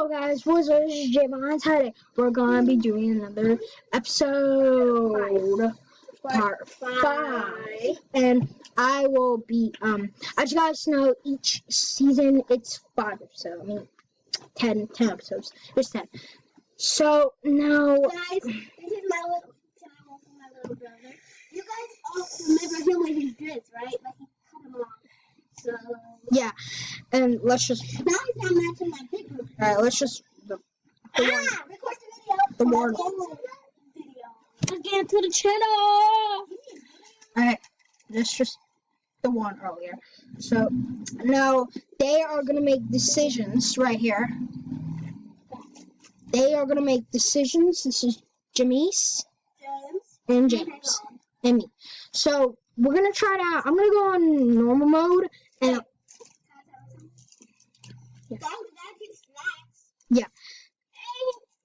Hello guys, what's up? This is Javon. Today we're gonna be doing another episode, part 5, and I will be as you guys know, each season it's 5 episodes. I mean, 10 episodes. There's 10. So now, guys, this is my little channel for my little brother. You guys all remember him when he dreads, right? Like he cut him off. So yeah, and let's just. now he's not matching my big brother. Alright, let's just. Record the video. The warning. Let's get to the channel. Alright, that's just the one earlier. So now they are gonna make decisions right here. They are gonna make decisions. This is Jamise and James and me. So we're gonna try it out. I'm gonna go on normal mode and yeah.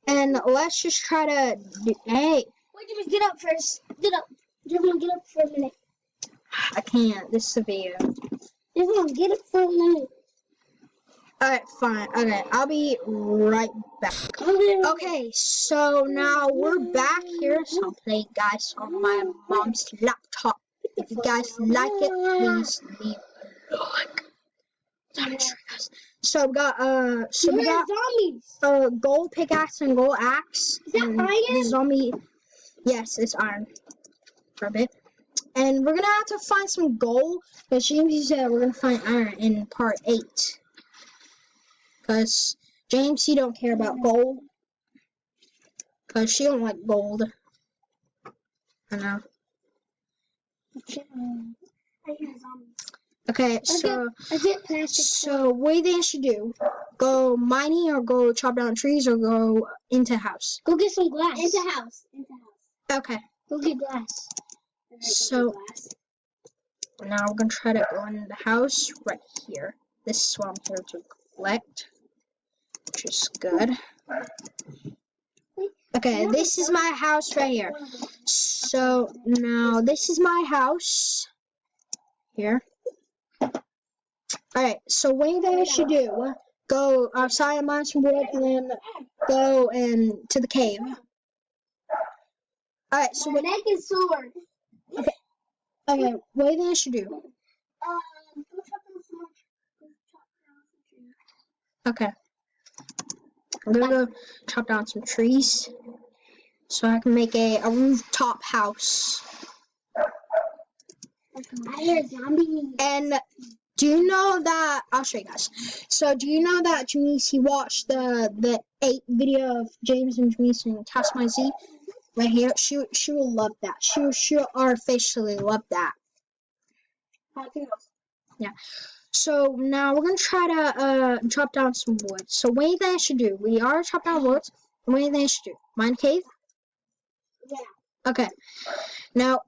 And let's just try to do, hey. Wait, Jimmy, get up first. Get up. Jimmy, get up for a minute. I can't. This is a video. Jimmy, get up for a minute. Alright, fine. Okay, I'll be right back. Okay, so now we're back here. So I'm playing, guys, on my mom's laptop. If you guys like it, please leave a like. So we got zombies. Gold pickaxe and gold axe. Is that iron? The zombie. Yes, it's iron. For a bit. And we're gonna have to find some gold. Because James said we're gonna find iron in part 8. Because James, he don't care about gold. Because she don't like gold. I know. I hear zombies. Okay, so what do you should do? Go mining or go chop down trees or go into house? Go get some glass. Into house. Okay. Go get glass. So now we're gonna try to go into the house right here. This is what I'm here to collect, which is good. Okay, this is my house right here. So now this is my house here. Alright, so what you guys should do, go outside and mine some wood and then go to the cave. Alright, so my neck is sore. Okay, what do you guys should do? Go chop down some trees. Okay. I'm gonna go chop down some trees so I can make a rooftop house. I hear zombies. And do you know that, I'll show you guys. So do you know that Jamise, he watched the 8 video of James and Jamise and castleminer Z right here? She will love that. She'll artificially love that. Yeah. So now we're gonna try to chop down some wood. So what do you think I should do? We are chop down wood. What do you think I should do? Mine cave? Yeah. Okay. Now,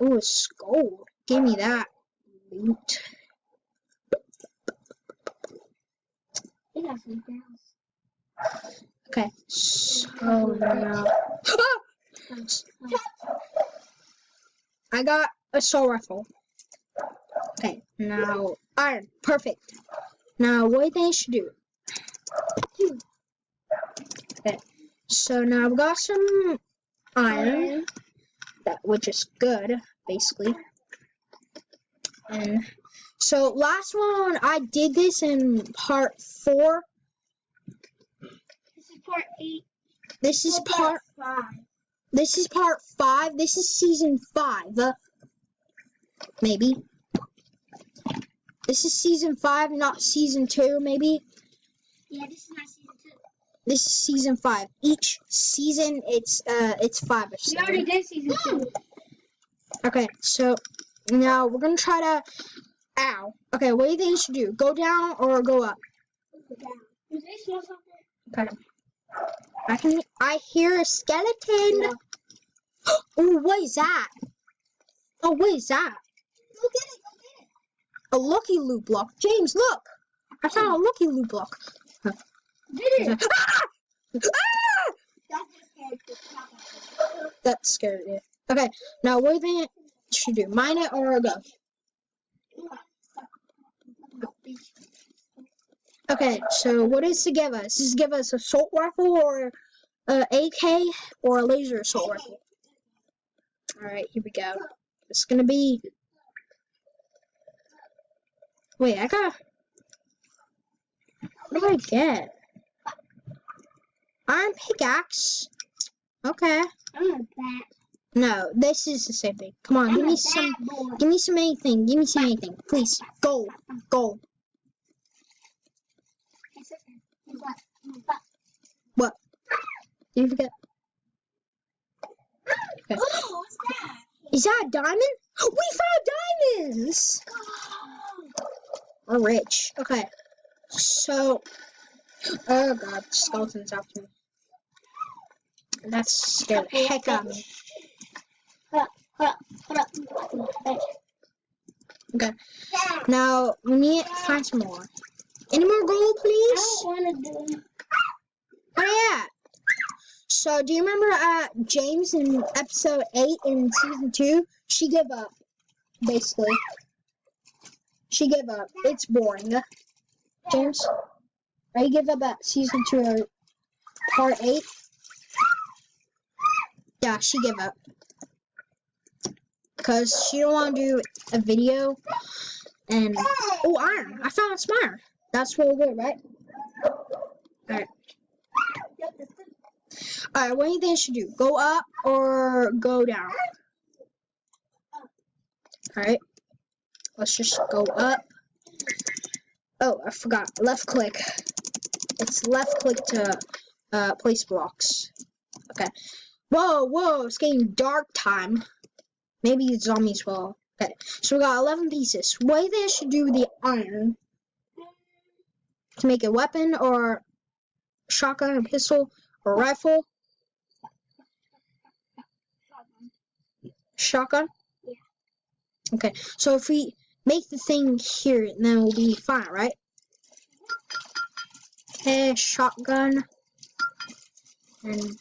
ooh, it's gold. Give me that loot. Okay. So now, I got a soul rifle. Okay, now iron, perfect. Now what do you think I should do? Okay, so now I've got some iron, which is good, basically. And so last one I did this in part 4. This is part 8. This is part 5. This is part 5. This is season 5. Maybe. This is season 5, not season 2, maybe. Yeah, this is not season 2. This is season 5. Each season, it's 5 or so. We already did season 2. Okay, so now we're gonna try to. Ow. Okay, what do you think you should do? Go down or go up? Go down. Do they smell something? Okay. I hear a skeleton. Yeah. Oh, what is that? Oh, what is that? Go get it. A lucky loot block. James, look! I found a lucky loot block. Did it? Ah! That scared you. Okay, now what do you think you should do? Mine it or go? Okay, so what is to give us? Does it give us assault rifle or AK or a laser assault rifle? Alright, here we go. It's gonna be... Wait, I got... What do I get? Iron pickaxe? Okay. I'm a bat. No, this is the same thing. Come on, give me some... Give me some anything. Give me some anything. Please. Gold. Gold. What? Did you forget? Okay. Oh, what's that? Is that a diamond? We found diamonds! We're rich. Okay. So... Oh god, skeletons after me. That scared the heck out of me. Okay. Now, we need to find some more. Any more gold, I please? don't want to do it. Oh, yeah. So, do you remember James in episode 8 in season 2? She gave up, basically. She gave up. It's boring. James, are you give up at season 2 or part 8? Yeah, she gave up. Because she don't want to do a video. And, oh, iron. I found some iron. That's really good, right? Alright. Alright, what do you think I should do? Go up or go down? Alright. Let's just go up. Oh, I forgot. Left click. It's left click to place blocks. Okay. Whoa, whoa, it's getting dark time. Maybe the zombies will. Okay, so we got 11 pieces. What do you think I should do with the iron? To make a weapon or shotgun or pistol or rifle? Shotgun? Yeah. Okay, so if we make the thing here, then we'll be fine, right? Okay, shotgun. And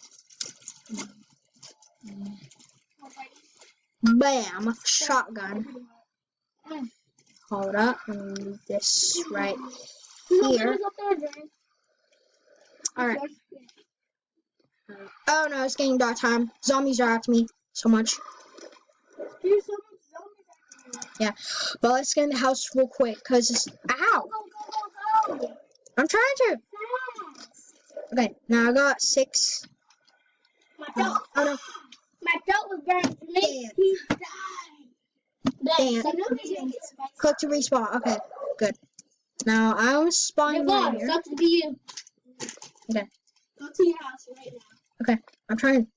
bam, shotgun. Hold up, and move this right here. Alright. Oh no, it's getting dark time. Zombies are after me so much. Yeah, but let's get in the house real quick, because it's... Ow! I'm trying to! Okay, now I got 6. Oh no. My belt was burned to me. Damn. He died. Damn. Click to respawn. Okay, good. Now I'm spawning right here. It's up to you. Okay. Go to your house right now. Okay, I'm trying.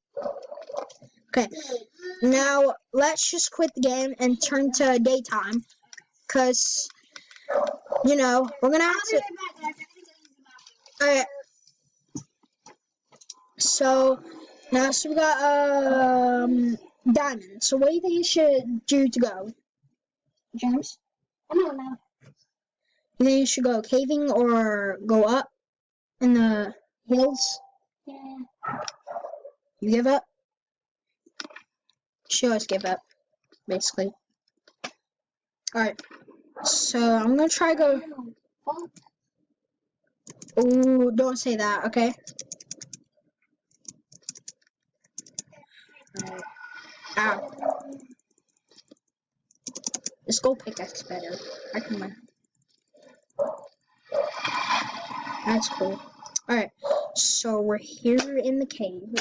Okay, now let's just quit the game and turn to daytime, cause you know we're gonna have to. Alright. So now we got diamonds. So what do you think you should do to go, James? I don't know. You think you should go caving or go up in the hills? Yeah. You give up? She always give up, basically. Alright, so I'm gonna try to go. Ooh, don't say that, okay? Alright. Ow. Let's go pickaxe better. I can win. That's cool. Alright, so we're here in the cave.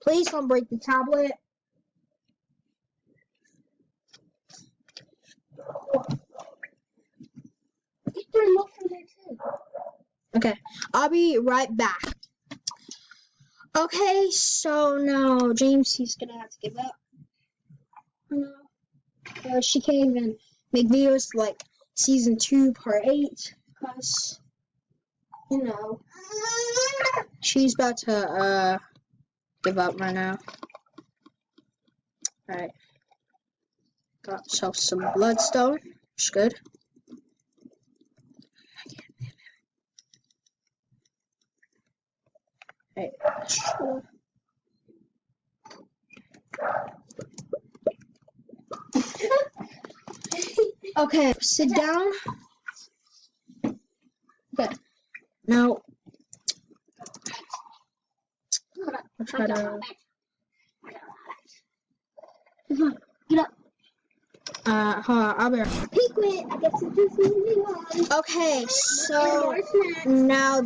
Please don't break the tablet. Okay, I'll be right back. Okay, so now James, he's gonna have to give up. No, she can't even make videos like season 2, part 8, because you know she's about to give up right now. Alright, got myself some bloodstone, which is good. Alright, okay, sit down. Now, Hold up. I'll try to. Get up. Hold on, I'll be right. Secret. I get to do something. Okay, so More snacks. now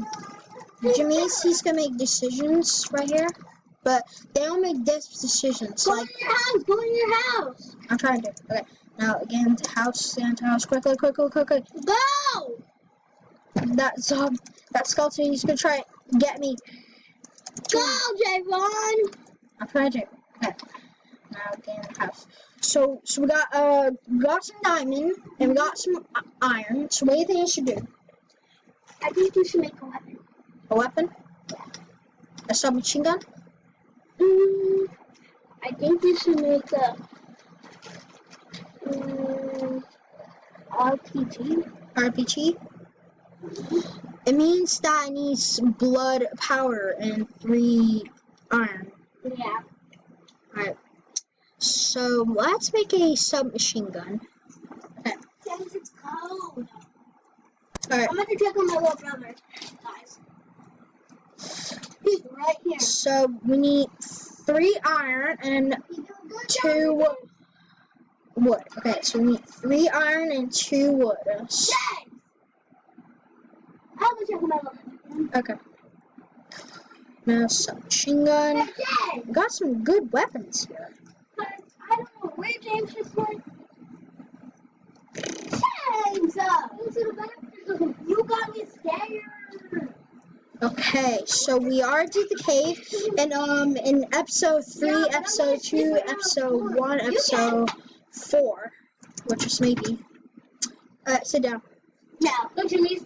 Jimmy's he's gonna make decisions right here, but they don't make decisions. Go Like in your house. Go in your house. I'm trying to. Okay, now again to house, stand to house, quickly. Go. That skeleton he's gonna try and get me. Go, Javon. I'm trying to. Okay, now again to house. So we got some diamond and we got some iron. So what do you think I should do? I think you should make a weapon. A weapon? A submachine gun? I think you should make a RPG. RPG? It means that it needs blood powder and 3 iron. Yeah. Alright. So let's make a submachine gun. Okay. Guys, it's cold. Alright. I'm gonna check on my little brother, guys. He's right here. So we need 3 iron and 2 wood. Okay, so we need 3 iron and 2 wood. James! I'm gonna check on my little brother. Okay. Now submachine gun. Hey, James! We got some good weapons here. I don't know where James just went. James! Into the bathroom. You got me scared. Okay, so we are to the cave, and in episode 3, episode 2, episode 1, episode 4, which is maybe. Alright, sit down. No, go Jimmy's.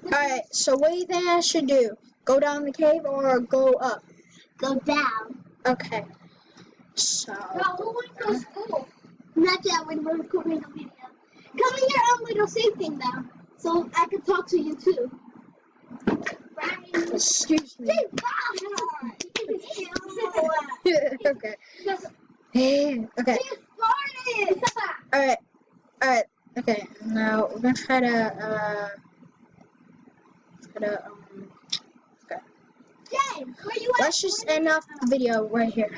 Alright, so what do you think I should do? Go down the cave or go up? Go down. Okay. So. Bro, who went to school? Not yet, when we're recording a video. Come in your own little safe thing now, so I can talk to you too. Right? Excuse me. Okay. Okay. Alright. Alright. Okay. Now we're gonna try to okay. James, where you at? Let's just end off the video right here.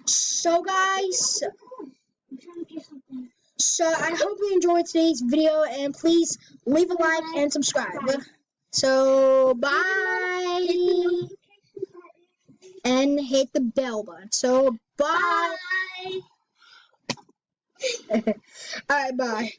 So guys, I'm trying to get something. so I hope you enjoyed today's video and please leave a like and subscribe. So bye and hit the bell button. So bye. Bye. Alright, bye.